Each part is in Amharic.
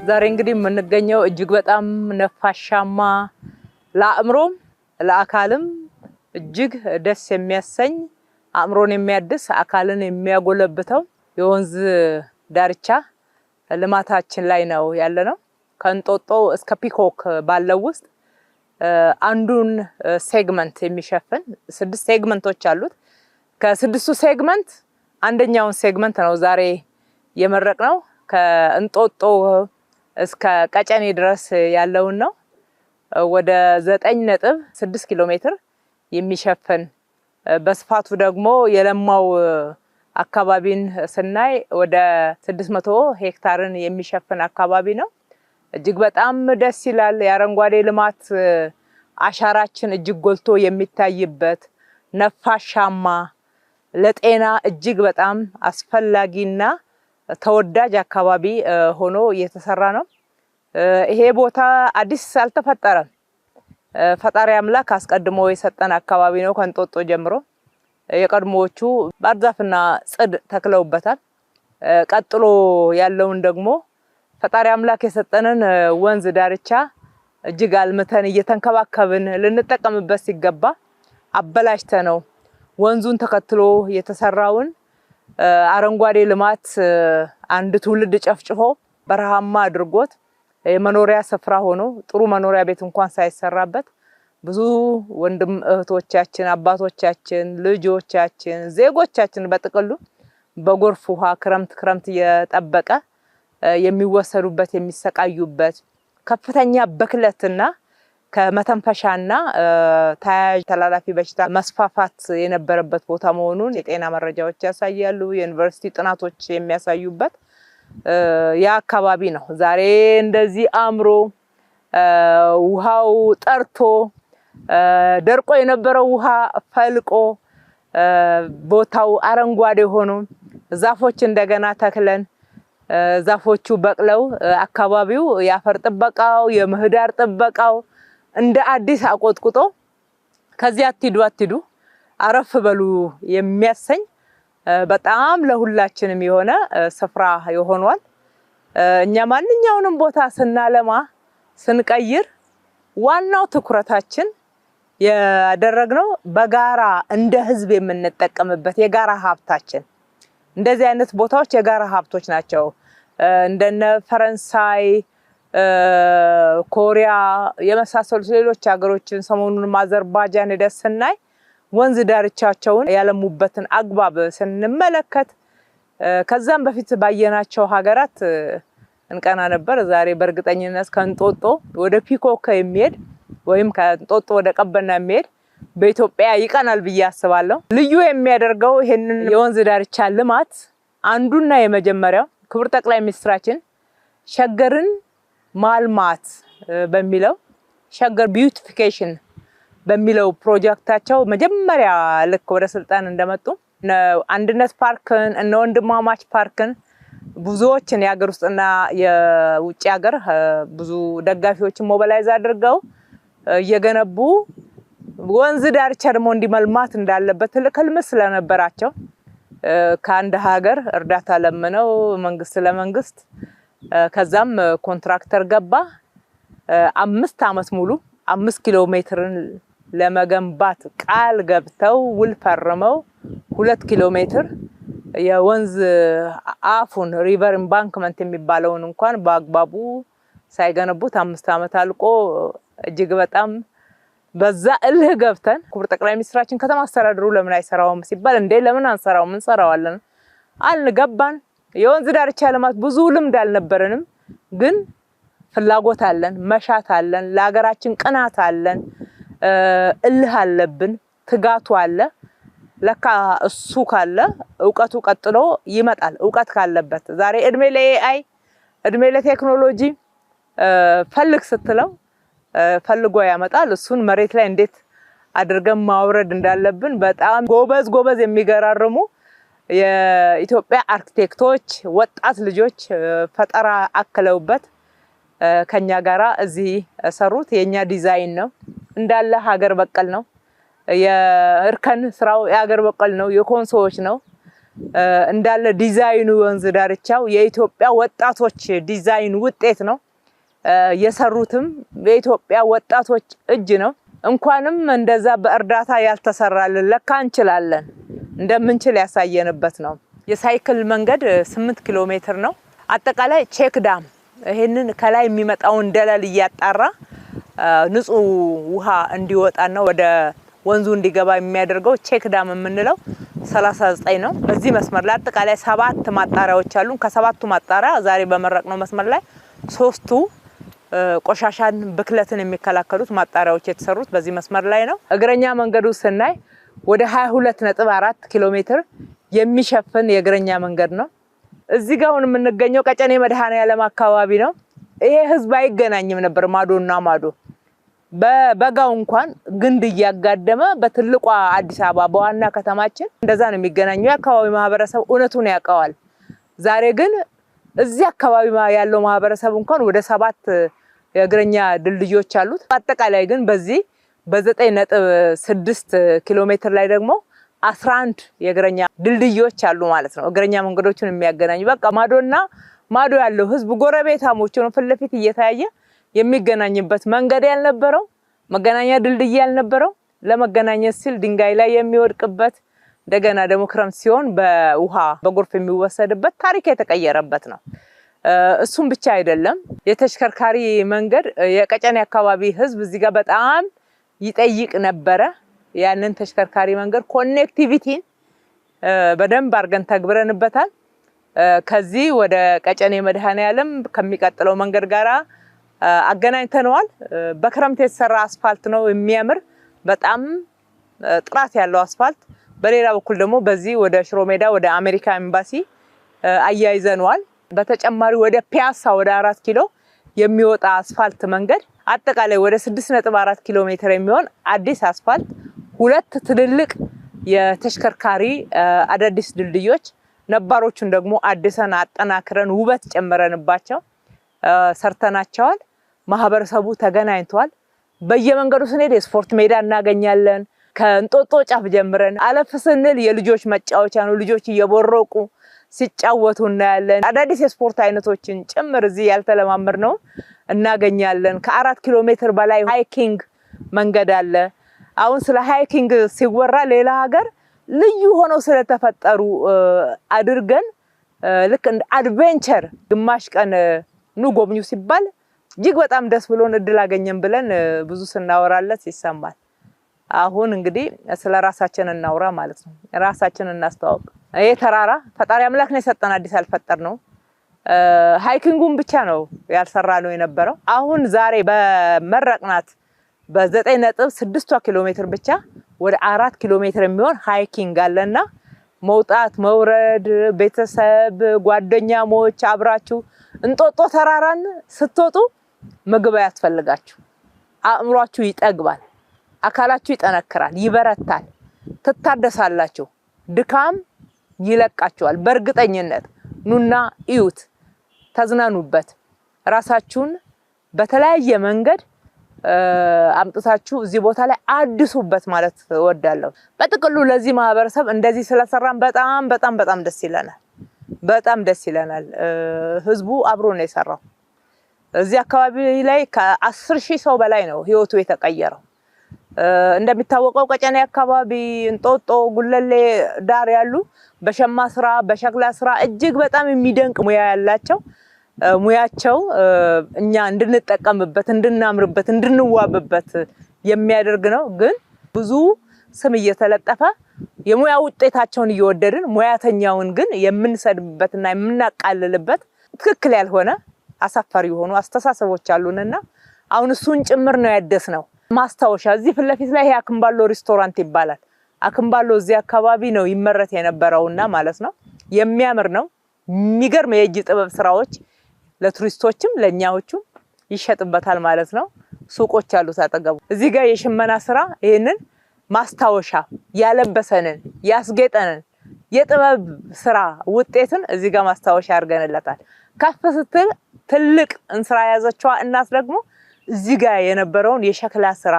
ዛሬ እንግዲህ የምንገኘው እጅግ በጣም ነፋሻማ ለአእምሮም ለአካልም እጅግ ደስ የሚያሰኝ አእምሮን የሚያድስ አካልን የሚያጎለብተው የወንዝ ዳርቻ ልማታችን ላይ ነው ያለነው። ከእንጦጦ እስከ ፒኮክ ባለው ውስጥ አንዱን ሴግመንት የሚሸፍን 6 ሴግመንቶች አሉት። ከ6ቱ ሴግመንት አንደኛውን ሴግመንት ነው ዛሬ የመረቅነው። ከእንጦጦ እስከ ቀጨኔ ድረስ ያለውን ነው። ወደ 9.6 ኪሎ ሜትር የሚሸፍን በስፋቱ ደግሞ የለማው አካባቢን ስናይ ወደ 600 ሄክታርን የሚሸፍን አካባቢ ነው። እጅግ በጣም ደስ ይላል። የአረንጓዴ ልማት አሻራችን እጅግ ጎልቶ የሚታይበት ነፋሻማ ለጤና እጅግ በጣም አስፈላጊና ተወዳጅ አካባቢ ሆኖ እየተሰራ ነው። ይሄ ቦታ አዲስ አልተፈጠረም። ፈጣሪ አምላክ አስቀድሞ የሰጠን አካባቢ ነው። ከእንጦጦ ጀምሮ የቀድሞዎቹ ባርዛፍና ጽድ ተክለውበታል። ቀጥሎ ያለውን ደግሞ ፈጣሪ አምላክ የሰጠንን ወንዝ ዳርቻ እጅግ አልምተን እየተንከባከብን ልንጠቀምበት ሲገባ አበላሽተነው ወንዙን ተከትሎ የተሰራውን አረንጓዴ ልማት አንድ ትውልድ ጨፍጭፎ በረሃማ አድርጎት የመኖሪያ ስፍራ ሆኖ ጥሩ መኖሪያ ቤት እንኳን ሳይሰራበት ብዙ ወንድም እህቶቻችን፣ አባቶቻችን፣ ልጆቻችን፣ ዜጎቻችን በጥቅሉ በጎርፍ ውሃ ክረምት እየጠበቀ የሚወሰዱበት የሚሰቃዩበት ከፍተኛ በክለትና ከመተንፈሻና ተያያዥ ተላላፊ በሽታ መስፋፋት የነበረበት ቦታ መሆኑን የጤና መረጃዎች ያሳያሉ። የዩኒቨርሲቲ ጥናቶች የሚያሳዩበት ያ አካባቢ ነው። ዛሬ እንደዚህ አምሮ ውሃው ጠርቶ ደርቆ የነበረው ውሃ ፈልቆ ቦታው አረንጓዴ ሆኖ ዛፎች እንደገና ተክለን ዛፎቹ በቅለው አካባቢው ያፈር ጥበቃው የምህዳር ጥበቃው እንደ አዲስ አቆጥቁጦ ከዚያ አትዱ አረፍ በሉ የሚያሰኝ በጣም ለሁላችንም የሆነ ስፍራ ይሆናል። እኛ ማንኛውንም ቦታ ስናለማ ስንቀይር ዋናው ትኩረታችን ያደረግነው በጋራ እንደ ህዝብ የምንጠቀምበት የጋራ ሀብታችን እንደዚህ አይነት ቦታዎች የጋራ ሀብቶች ናቸው። እንደነ ፈረንሳይ ኮሪያ የመሳሰሉት ሌሎች ሀገሮችን ሰሞኑን አዘርባይጃን ደስናይ ወንዝ ዳርቻቸውን ያለሙበትን አግባብ ስንመለከት ከዛም በፊት ባየናቸው ሀገራት እንቀና ነበር። ዛሬ በእርግጠኝነት ከእንጦጦ ወደ ፒኮክ የሚሄድ ወይም ከእንጦጦ ወደ ቀበና የሚሄድ በኢትዮጵያ ይቀናል ብዬ አስባለሁ። ልዩ የሚያደርገው ይሄንን የወንዝ ዳርቻ ልማት አንዱና የመጀመሪያው ክቡር ጠቅላይ ሚኒስትራችን ሸገርን ማልማት በሚለው ሸገር ቢዩቲፊኬሽን በሚለው ፕሮጀክታቸው መጀመሪያ ልክ ወደ ስልጣን እንደመጡ አንድነት ፓርክን እና ወንድማማች ፓርክን ብዙዎችን የሀገር ውስጥና የውጭ ሀገር ብዙ ደጋፊዎችን ሞቢላይዝ አድርገው እየገነቡ ወንዝ ዳርቻ ደግሞ እንዲመልማት እንዳለበት ትልቅ ህልም ስለነበራቸው ከአንድ ሀገር እርዳታ ለምነው መንግስት ለመንግስት ከዛም ኮንትራክተር ገባ 5 አመት ሙሉ 5 ኪሎ ሜትርን ለመገንባት ቃል ገብተው ውል ፈርመው 2 ኪሎ ሜትር የወንዝ አፉን ሪቨር ኢምባንክመንት የሚባለውን እንኳን በአግባቡ ሳይገነቡት 5 አመት አልቆ እጅግ በጣም በዛ እልህ ገብተን ክቡር ጠቅላይ ሚኒስትራችን ከተማ አስተዳደሩ ለምን አይሰራውም ሲባል እንዴ ለምን አንሰራውም እንሰራዋለን አልገባን። የወንዝ ዳርቻ ልማት ብዙ ልምድ አልነበረንም፣ ግን ፍላጎት አለን፣ መሻት አለን፣ ለሀገራችን ቅናት አለን፣ እልህ አለብን፣ ትጋቱ አለ። ለካ እሱ ካለ ዕውቀቱ ቀጥሎ ይመጣል። ዕውቀት ካለበት ዛሬ እድሜ ለኤአይ እድሜ ለቴክኖሎጂ ፈልግ ስትለው ፈልጎ ያመጣል። እሱን መሬት ላይ እንዴት አድርገን ማውረድ እንዳለብን በጣም ጎበዝ የሚገራርሙ የኢትዮጵያ አርኪቴክቶች ወጣት ልጆች ፈጠራ አክለውበት ከኛ ጋራ እዚህ ሰሩት። የኛ ዲዛይን ነው እንዳለ ሀገር በቀል ነው። የእርከን ስራው የሀገር በቀል ነው፣ የኮንሶዎች ነው። እንዳለ ዲዛይኑ ወንዝ ዳርቻው የኢትዮጵያ ወጣቶች ዲዛይን ውጤት ነው። የሰሩትም የኢትዮጵያ ወጣቶች እጅ ነው። እንኳንም እንደዛ በእርዳታ ያልተሰራልን ለካ እንችላለን እንደምንችል ያሳየንበት ነው። የሳይክል መንገድ 8 ኪሎ ሜትር ነው። አጠቃላይ ቼክ ዳም ይሄንን ከላይ የሚመጣውን ደለል እያጣራ ንጹህ ውሃ እንዲወጣና ወደ ወንዙ እንዲገባ የሚያደርገው ቼክ ዳም የምንለው 39 ነው። በዚህ መስመር ላይ አጠቃላይ 7 ማጣሪያዎች አሉ። ከሰባቱ ማጣሪያ ዛሬ በመረቅነው መስመር ላይ 3ቱ ቆሻሻን ብክለትን የሚከላከሉት ማጣሪያዎች የተሰሩት በዚህ መስመር ላይ ነው። እግረኛ መንገዱ ስናይ ወደ 22.4 ኪሎ ሜትር የሚሸፍን የእግረኛ መንገድ ነው። እዚህ ጋር አሁን የምንገኘው ቀጨኔ መድኃኔዓለም አካባቢ ነው። ይሄ ህዝብ አይገናኝም ነበር ማዶና ማዶ። በበጋው እንኳን ግንድ እያጋደመ በትልቋ አዲስ አበባ በዋና ከተማችን እንደዛ ነው የሚገናኘው። የአካባቢ ማህበረሰብ እውነቱን ያውቀዋል። ዛሬ ግን እዚህ አካባቢ ያለው ማህበረሰብ እንኳን ወደ 7 የእግረኛ ድልድዮች አሉት። አጠቃላይ ግን በዚህ በ9.6 ኪሎ ሜትር ላይ ደግሞ 11 የእግረኛ ድልድዮች አሉ ማለት ነው። እግረኛ መንገዶችን የሚያገናኙ በቃ ማዶና ማዶ ያለው ህዝብ ጎረቤታሞች ነው ፊት ለፊት እየታየ የሚገናኝበት መንገድ ያልነበረው መገናኛ ድልድይ ያልነበረው ለመገናኘት ሲል ድንጋይ ላይ የሚወድቅበት እንደገና ደግሞ ክረምት ሲሆን በውሃ በጎርፍ የሚወሰድበት ታሪክ የተቀየረበት ነው። እሱም ብቻ አይደለም የተሽከርካሪ መንገድ የቀጨኔ አካባቢ ህዝብ እዚህ ጋር በጣም ይጠይቅ ነበረ። ያንን ተሽከርካሪ መንገድ ኮኔክቲቪቲን በደንብ አርገን ተግብረንበታል። ከዚህ ወደ ቀጨኔ መድኃኔዓለም ከሚቀጥለው መንገድ ጋራ አገናኝተነዋል። በክረምት የተሰራ አስፋልት ነው የሚያምር በጣም ጥራት ያለው አስፋልት። በሌላ በኩል ደግሞ በዚህ ወደ ሽሮሜዳ ወደ አሜሪካ ኤምባሲ አያይዘነዋል። በተጨማሪ ወደ ፒያሳ ወደ 4 ኪሎ የሚወጣ አስፋልት መንገድ አጠቃላይ ወደ 6.4 ኪሎ ሜትር የሚሆን አዲስ አስፋልት፣ 2 ትልልቅ የተሽከርካሪ አዳዲስ ድልድዮች፣ ነባሮቹን ደግሞ አድሰን አጠናክረን ውበት ጨምረንባቸው ሰርተናቸዋል። ማህበረሰቡ ተገናኝቷል። በየመንገዱ ስንሄድ የስፖርት ሜዳ እናገኛለን። ከእንጦጦ ጫፍ ጀምረን አለፍ ስንል የልጆች መጫወቻ ነው። ልጆች እየቦረቁ ሲጫወቱ እናያለን። አዳዲስ የስፖርት አይነቶችን ጭምር እዚህ ያልተለማመድነው እናገኛለን። ከ4 ኪሎ ሜትር በላይ ሃይኪንግ መንገድ አለ። አሁን ስለ ሃይኪንግ ሲወራ ሌላ ሀገር ልዩ ሆነው ስለተፈጠሩ አድርገን ልክ እንደ አድቬንቸር ግማሽ ቀን ኑ ጎብኙ ሲባል እጅግ በጣም ደስ ብሎን እድል አገኘን ብለን ብዙ ስናወራለት ይሰማል። አሁን እንግዲህ ስለ ራሳችን እናውራ ማለት ነው። ራሳችንን እናስተዋውቅ። ይሄ ተራራ ፈጣሪ አምላክ ነው የሰጠን፣ አዲስ አልፈጠር ነው። ሃይኪንጉን ብቻ ነው ያልሰራ ነው የነበረው። አሁን ዛሬ በመረቅናት በ9.6 ኪሎ ሜትር ብቻ ወደ 4 ኪሎ ሜትር የሚሆን ሃይኪንግ አለና መውጣት መውረድ ቤተሰብ ጓደኛሞች አብራችሁ እንጦጦ ተራራን ስትወጡ ምግብ ያስፈልጋችሁ፣ አእምሯችሁ ይጠግባል፣ አካላችሁ ይጠነክራል፣ ይበረታል፣ ትታደሳላችሁ፣ ድካም ይለቃችኋል። በእርግጠኝነት ኑና እዩት፣ ተዝናኑበት፣ ራሳችሁን በተለያየ መንገድ አምጥታችሁ እዚህ ቦታ ላይ አድሱበት ማለት እወዳለሁ። በጥቅሉ ለዚህ ማህበረሰብ እንደዚህ ስለሰራን በጣም ደስ ይለናል። በጣም ደስ ይለናል። ህዝቡ አብሮ ነው የሰራው። እዚህ አካባቢ ላይ ከ10,000 ሰው በላይ ነው ህይወቱ የተቀየረው። እንደሚታወቀው ቀጨኔ አካባቢ እንጦጦ ጉለሌ ዳር ያሉ በሸማ ስራ በሸክላ ስራ እጅግ በጣም የሚደንቅ ሙያ ያላቸው ሙያቸው እኛ እንድንጠቀምበት እንድናምርበት እንድንዋብበት የሚያደርግ ነው። ግን ብዙ ስም እየተለጠፈ የሙያ ውጤታቸውን እየወደድን ሙያተኛውን ግን የምንሰድብበትና የምናቃልልበት ትክክል ያልሆነ አሳፋሪ የሆኑ አስተሳሰቦች አሉንና አሁን እሱን ጭምር ነው ያደስነው። ማስታወሻ እዚህ ፊት ለፊት ላይ አክምባሎ ሬስቶራንት ይባላል። አክምባሎ እዚህ አካባቢ ነው ይመረት የነበረውና ማለት ነው። የሚያምር ነው። የሚገርም የእጅ ጥበብ ስራዎች ለቱሪስቶችም ለኛዎቹም ይሸጥበታል ማለት ነው። ሱቆች አሉት አጠገቡ። እዚህ ጋር የሽመና ስራ ይሄንን ማስታወሻ ያለበሰንን ያስጌጠንን የጥበብ ስራ ውጤትን እዚህ ጋር ማስታወሻ አድርገንለታል። ከፍ ስትል ትልቅ እንስራ ያዘችዋ እናት ደግሞ እዚህ ጋር የነበረውን የሸክላ ስራ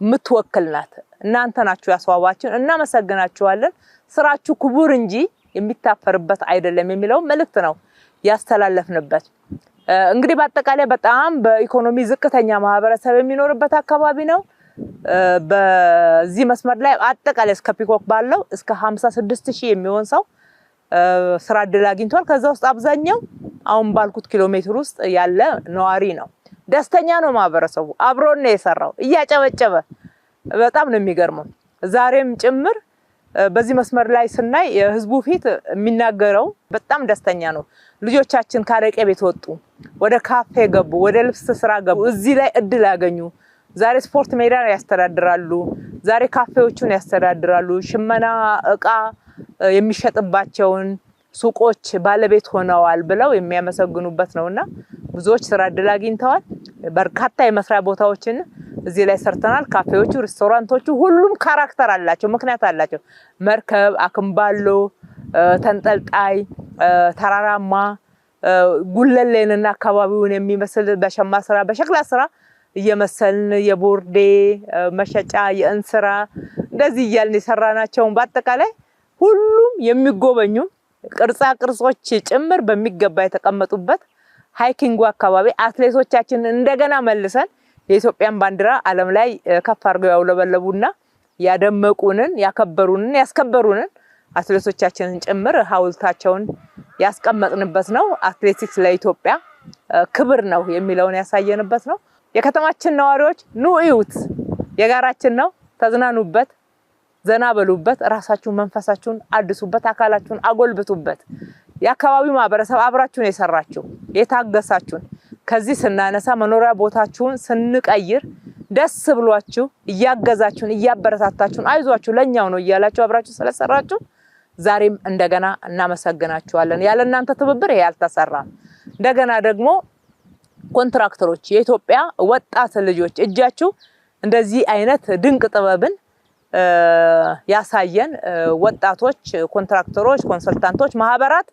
ምትወክልናት እናንተ ናችሁ ያስዋባችሁን። እናመሰግናችኋለን። ስራችሁ ክቡር እንጂ የሚታፈርበት አይደለም የሚለው መልእክት ነው ያስተላለፍንበት እንግዲህ በአጠቃላይ በጣም በኢኮኖሚ ዝቅተኛ ማህበረሰብ የሚኖርበት አካባቢ ነው በዚህ መስመር ላይ አጠቃላይ እስከ ፒኮክ ባለው እስከ 56000 የሚሆን ሰው ስራ ዕድል አግኝቷል ከዛ ውስጥ አብዛኛው አሁን ባልኩት ኪሎ ሜትር ውስጥ ያለ ነዋሪ ነው ደስተኛ ነው ማህበረሰቡ አብሮን ነው የሰራው እያጨበጨበ በጣም ነው የሚገርመው ዛሬም ጭምር በዚህ መስመር ላይ ስናይ የህዝቡ ፊት የሚናገረው በጣም ደስተኛ ነው ልጆቻችን ካረቄ ቤት ወጡ ወደ ካፌ ገቡ ወደ ልብስ ስራ ገቡ እዚህ ላይ እድል ያገኙ ዛሬ ስፖርት ሜዳ ያስተዳድራሉ ዛሬ ካፌዎቹን ያስተዳድራሉ ሽመና እቃ የሚሸጥባቸውን ሱቆች ባለቤት ሆነዋል ብለው የሚያመሰግኑበት ነውና ብዙዎች ስራ ዕድል አግኝተዋል በርካታ የመስሪያ ቦታዎችን እዚህ ላይ ሰርተናል ካፌዎቹ ሬስቶራንቶቹ ሁሉም ካራክተር አላቸው ምክንያት አላቸው መርከብ አክምባሎ ተንጠልጣይ ተራራማ ጉለሌንና አካባቢውን የሚመስል በሸማ ስራ በሸክላ ስራ እየመሰልን የቦርዴ መሸጫ የእንስራ እንደዚህ ይያልን የሰራናቸው በአጠቃላይ ሁሉም የሚጎበኙ ቅርጻ ቅርጾች ጭምር በሚገባ የተቀመጡበት ሃይኪንግ አካባቢ አትሌቶቻችን እንደገና መልሰን የኢትዮጵያን ባንዲራ ዓለም ላይ ከፍ አድርገው ያውለበለቡና ያደመቁንን ያከበሩንን ያስከበሩንን አትሌቶቻችንን ጭምር ሐውልታቸውን ያስቀመጥንበት ነው አትሌቲክስ ለኢትዮጵያ ክብር ነው የሚለውን ያሳየንበት ነው የከተማችን ነዋሪዎች ኑኡት የጋራችን ነው ተዝናኑበት ዘና በሉበት ራሳችሁን መንፈሳችሁን አድሱበት አካላችሁን አጎልብቱበት የአካባቢው ማህበረሰብ አብራችሁን የሰራችሁ የታገሳችሁን ከዚህ ስናነሳ መኖሪያ ቦታችሁን ስንቀይር ደስ ብሏችሁ እያገዛችሁን እያበረታታችሁን አይዟችሁ ለኛው ነው እያላችሁ አብራችሁ ስለሰራችሁ ዛሬም እንደገና እናመሰግናችኋለን ያለ እናንተ ትብብር ያልተሰራ እንደገና ደግሞ ኮንትራክተሮች የኢትዮጵያ ወጣት ልጆች እጃችሁ እንደዚህ አይነት ድንቅ ጥበብን ያሳየን ወጣቶች ኮንትራክተሮች ኮንሰልታንቶች ማህበራት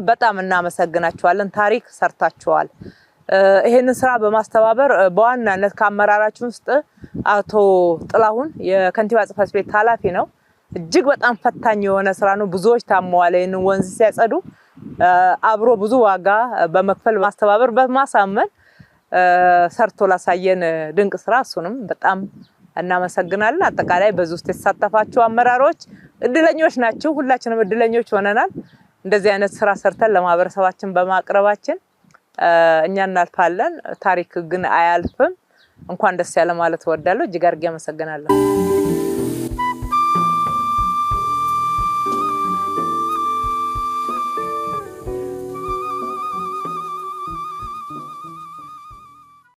በጣም እናመሰግናችኋለን ታሪክ ሰርታችኋል ይሄንን ስራ በማስተባበር በዋናነት ከአመራራችን ውስጥ አቶ ጥላሁን የከንቲባ ጽፈት ቤት ኃላፊ ነው እጅግ በጣም ፈታኝ የሆነ ስራ ነው ብዙዎች ታመዋል ይሄንን ወንዝ ሲያጸዱ አብሮ ብዙ ዋጋ በመክፈል ማስተባበር በማሳመን ሰርቶ ላሳየን ድንቅ ስራ እሱንም በጣም እናመሰግናለን አጠቃላይ በዚህ ውስጥ ተሳተፋችሁ አመራሮች እድለኞች ናችሁ ሁላችንም እድለኞች ሆነናል እንደዚህ አይነት ስራ ሰርተን ለማህበረሰባችን በማቅረባችን እኛ እናልፋለን ታሪክ ግን አያልፍም እንኳን ደስ ያለ ማለት ወዳለው እጅግ አድርጌ አመሰግናለሁ